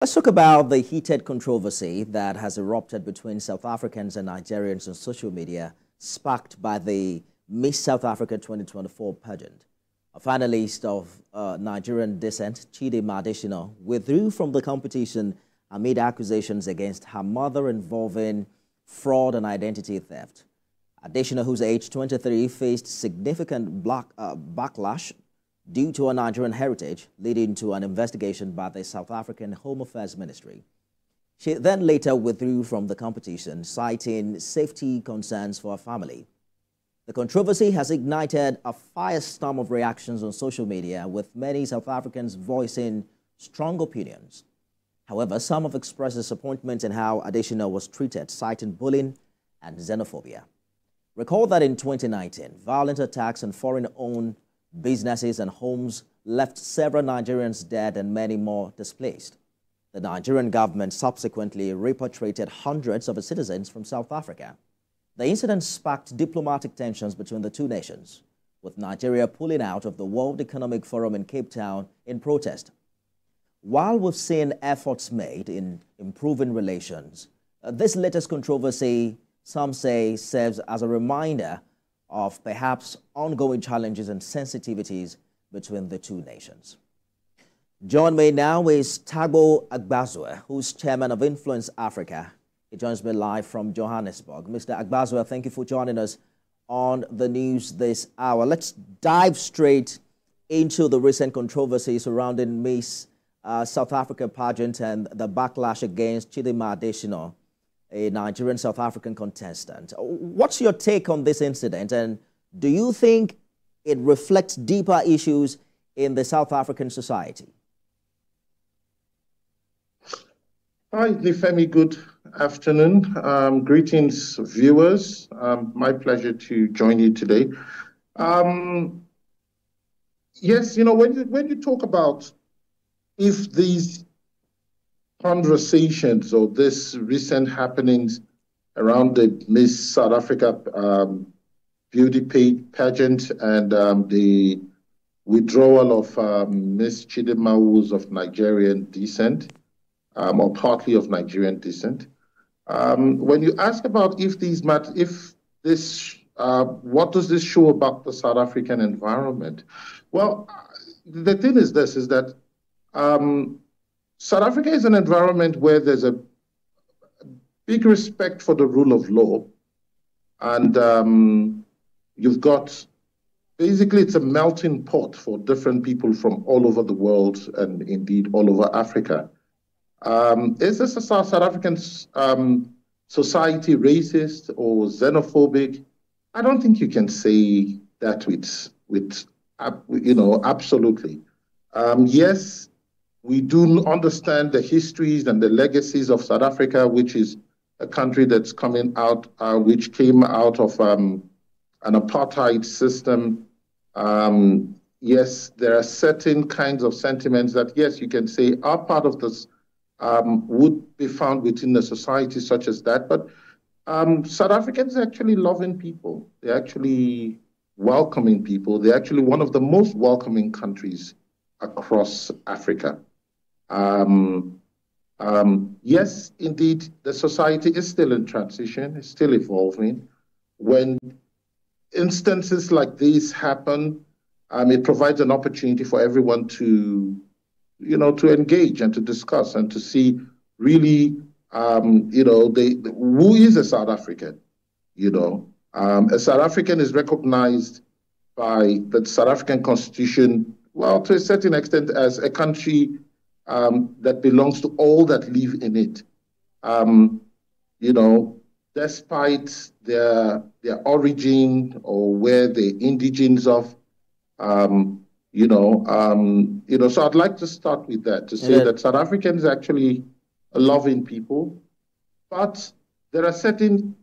Let's talk about the heated controversy that has erupted between South Africans and Nigerians on social media, sparked by the Miss South Africa 2024 pageant. A finalist of Nigerian descent, Chidimma Adetshina, withdrew from the competition amid accusations against her mother involving fraud and identity theft. Adetshina, who's age 23, faced significant backlash due to her Nigerian heritage, leading to an investigation by the South African Home Affairs Ministry. She then later withdrew from the competition, citing safety concerns for her family. The controversy has ignited a firestorm of reactions on social media, with many South Africans voicing strong opinions. However, some have expressed disappointment in how Adetshina was treated, citing bullying and xenophobia. Recall that in 2019, violent attacks on foreign-owned businesses and homes left several Nigerians dead and many more displaced. The Nigerian government subsequently repatriated hundreds of its citizens from South Africa. The incident sparked diplomatic tensions between the two nations, with Nigeria pulling out of the World Economic Forum in Cape Town in protest. While we've seen efforts made in improving relations, this latest controversy, some say, serves as a reminder of perhaps ongoing challenges and sensitivities between the two nations. Join me now is Tagbo Agbazua, who's chairman of Influence Africa. He joins me live from Johannesburg. Mr. Agbazua, thank you for joining us on the news this hour. Let's dive straight into the recent controversy surrounding Miss South Africa pageant and the backlash against Chidimma Adetshina, a Nigerian South African contestant. What's your take on this incident, and do you think it reflects deeper issues in the South African society? Hi, Nifemi. Good afternoon. Greetings, viewers. My pleasure to join you today. Yes, you know, when you talk about if these conversations or this recent happenings around the Miss South Africa beauty pageant and the withdrawal of Miss Chidimma, who's of Nigerian descent, or partly of Nigerian descent. When you ask about if these matter, if this, what does this show about the South African environment? Well, the thing is this, is that South Africa is an environment where there's a big respect for the rule of law. And you've got, basically it's a melting pot for different people from all over the world and indeed all over Africa. Is this a South African society racist or xenophobic? I don't think you can say that with you know, absolutely. Yes, we do understand the histories and the legacies of South Africa, which is a country that's coming out, which came out of an apartheid system. Yes, there are certain kinds of sentiments that, yes, you can say are part of this, would be found within a society such as that. But South Africans are actually loving people. They're actually welcoming people. They're actually one of the most welcoming countries across Africa. Yes, indeed, the society is still in transition, it's still evolving. When instances like these happen, it provides an opportunity for everyone to, you know, to engage and to discuss and to see really, you know, who is a South African, you know. A South African is recognized by the South African Constitution, well, to a certain extent, as a country that belongs to all that live in it. You know, despite their origin or where they're indigenous of, you know, so I'd like to start with that, to say that South Africans are actually loving people, but there are certain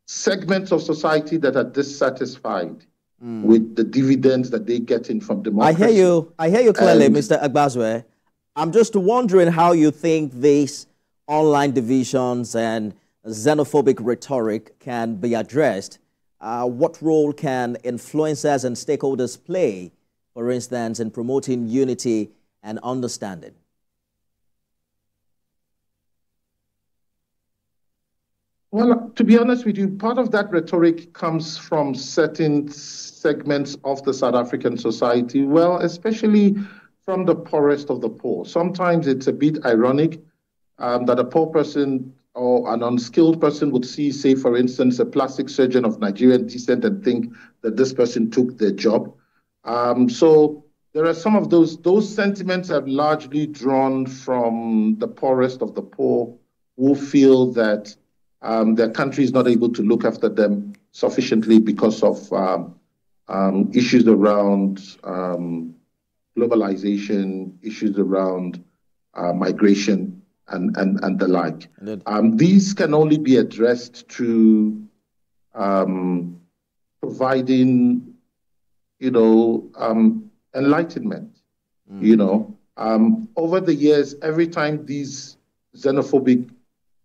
segments of society that are dissatisfied with the dividends that they're getting from democracy. I hear you clearly, Mr. Agbazua. I'm just wondering how you think these online divisions and xenophobic rhetoric can be addressed. What role can influencers and stakeholders play, for instance, in promoting unity and understanding? Well, to be honest with you, part of that rhetoric comes from certain segments of the South African society, well, especially from the poorest of the poor. Sometimes it's a bit ironic that a poor person or an unskilled person would see, say, for instance, a plastic surgeon of Nigerian descent and think that this person took their job. So there are some of those sentiments have largely drawn from the poorest of the poor who feel that their country is not able to look after them sufficiently because of issues around globalization, issues around migration, and the like. These can only be addressed through providing, enlightenment. Over the years, every time these xenophobic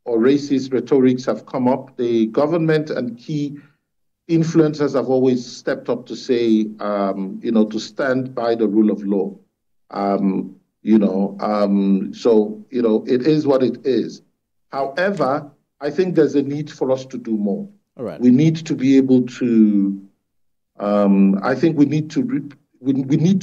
or racist rhetorics have come up, the government and key influencers have always stepped up to say, to stand by the rule of law. It is what it is. However, I think there's a need for us to do more. All right. We need to be able to, I think we need to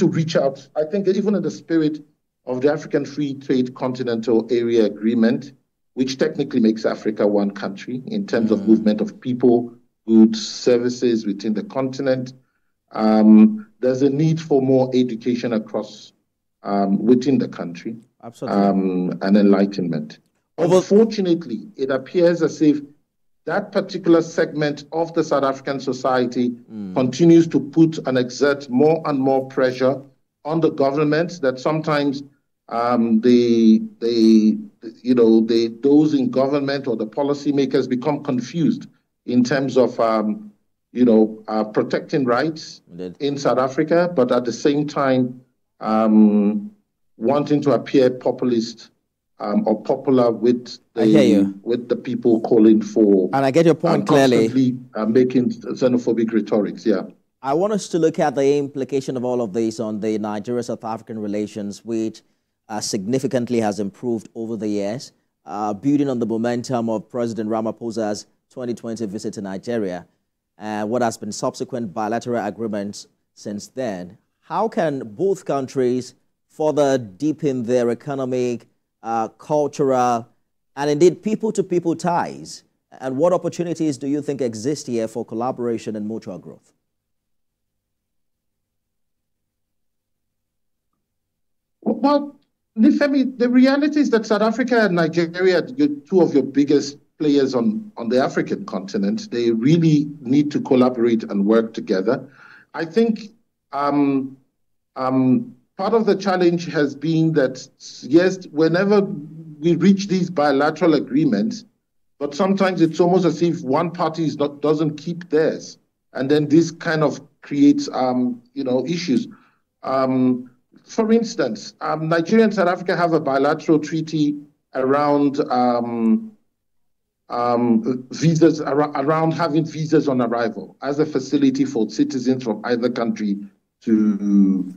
reach out. I think even in the spirit of the African Free Trade Continental Area Agreement, which technically makes Africa one country in terms of movement of people, goods, services within the continent. There's a need for more education across within the country. Absolutely. And enlightenment. Unfortunately, it appears as if that particular segment of the South African society continues to put and exert more and more pressure on the government, that sometimes those in government or the policymakers become confused in terms of, protecting rights in South Africa, but at the same time, wanting to appear populist or popular with the people calling for. And I get your point clearly. Making xenophobic rhetorics, yeah. I want us to look at the implication of all of this on the Nigeria-South African relations, which significantly has improved over the years, building on the momentum of President Ramaphosa's 2020 visit to Nigeria, and what has been subsequent bilateral agreements since then. How can both countries further deepen their economic, cultural, and indeed people-to-people ties? And what opportunities do you think exist here for collaboration and mutual growth? Well, Nifemi, the reality is that South Africa and Nigeria are two of your biggest players on the African continent. They really need to collaborate and work together. I think part of the challenge has been that, yes, whenever we reach these bilateral agreements, but sometimes it's almost as if one party doesn't keep theirs. And then this kind of creates, issues. For instance, Nigeria and South Africa have a bilateral treaty around visas, around having visas on arrival as a facility for citizens from either country to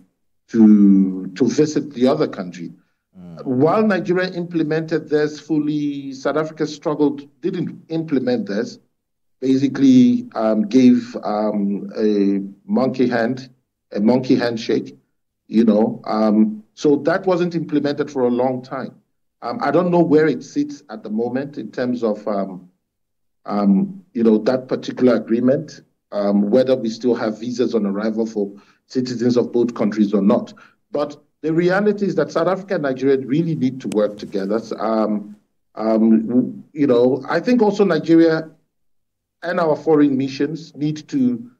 visit the other country. While Nigeria implemented this fully, South Africa didn't implement this, basically gave a monkey handshake. So that wasn't implemented for a long time. I don't know where it sits at the moment in terms of, that particular agreement, whether we still have visas on arrival for citizens of both countries or not. But the reality is that South Africa and Nigeria really need to work together. I think also Nigeria and our foreign missions need to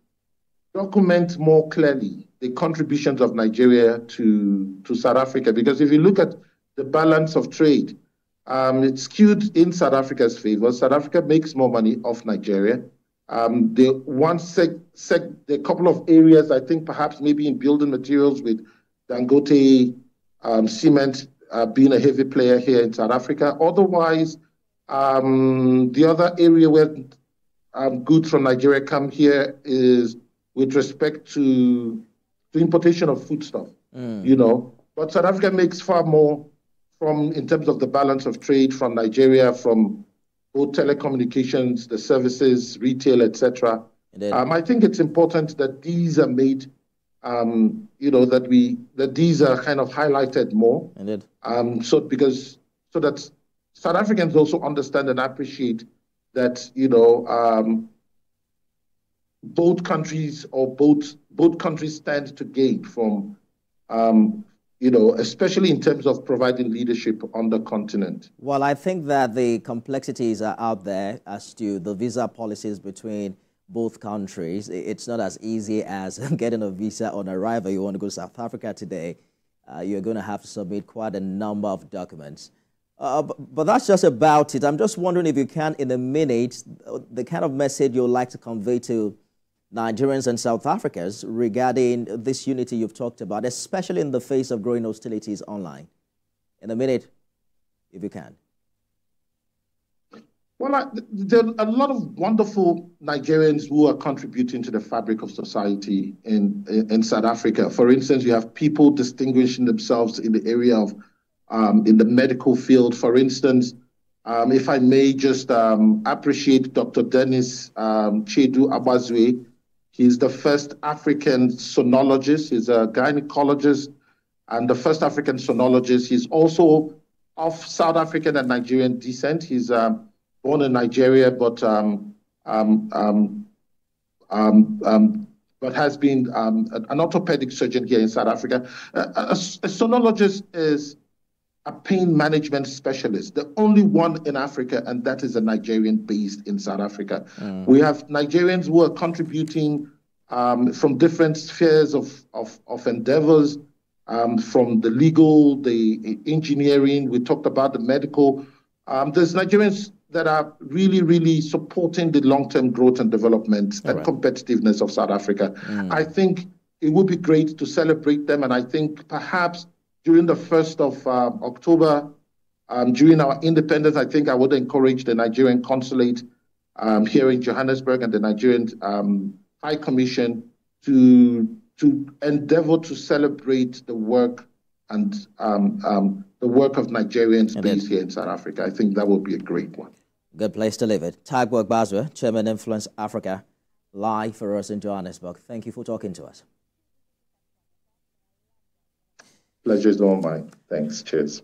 document more clearly the contributions of Nigeria to South Africa, because if you look at the balance of trade, it's skewed in South Africa's favor. South Africa makes more money off Nigeria. The couple of areas, I think perhaps maybe in building materials with Dangote cement being a heavy player here in South Africa. Otherwise, the other area where goods from Nigeria come here is with respect to the importation of foodstuff. But South Africa makes far more in terms of the balance of trade from Nigeria, from both telecommunications, the services, retail, etc. I think it's important that these are made, that these are kind of highlighted more. So that South Africans also understand and appreciate that, both countries stand to gain from, especially in terms of providing leadership on the continent. Well, I think that the complexities are out there as to the visa policies between both countries. It's not as easy as getting a visa on arrival. You want to go to South Africa today, you're going to have to submit quite a number of documents. But that's just about it. I'm just wondering if you can, in a minute, the kind of message you'd like to convey to Nigerians and South Africans regarding this unity you've talked about, especially in the face of growing hostilities online. In a minute, if you can. Well, there are a lot of wonderful Nigerians who are contributing to the fabric of society in South Africa. For instance, you have people distinguishing themselves in the area of, in the medical field. For instance, if I may just appreciate Dr. Dennis Chedu Abazwe. He's the first African sonologist. He's a gynecologist and the first African sonologist. He's also of South African and Nigerian descent. He's born in Nigeria, but has been an orthopedic surgeon here in South Africa. A sonologist is a pain management specialist, the only one in Africa, and that is a Nigerian based in South Africa. We have Nigerians who are contributing from different spheres of endeavors, from the legal, the engineering, we talked about the medical. There's Nigerians that are really, really supporting the long-term growth and development and competitiveness of South Africa. I think it would be great to celebrate them, and I think perhaps during the 1st of October, during our independence, I think I would encourage the Nigerian consulate here in Johannesburg and the Nigerian High Commission to endeavor to celebrate the work and the work of Nigerians based here in South Africa. I think that would be a great one. Good place to leave it. Tagbo Bazwa, Chairman Influence Africa, live for us in Johannesburg. Thank you for talking to us. Pleasure is all mine. Thanks. Cheers.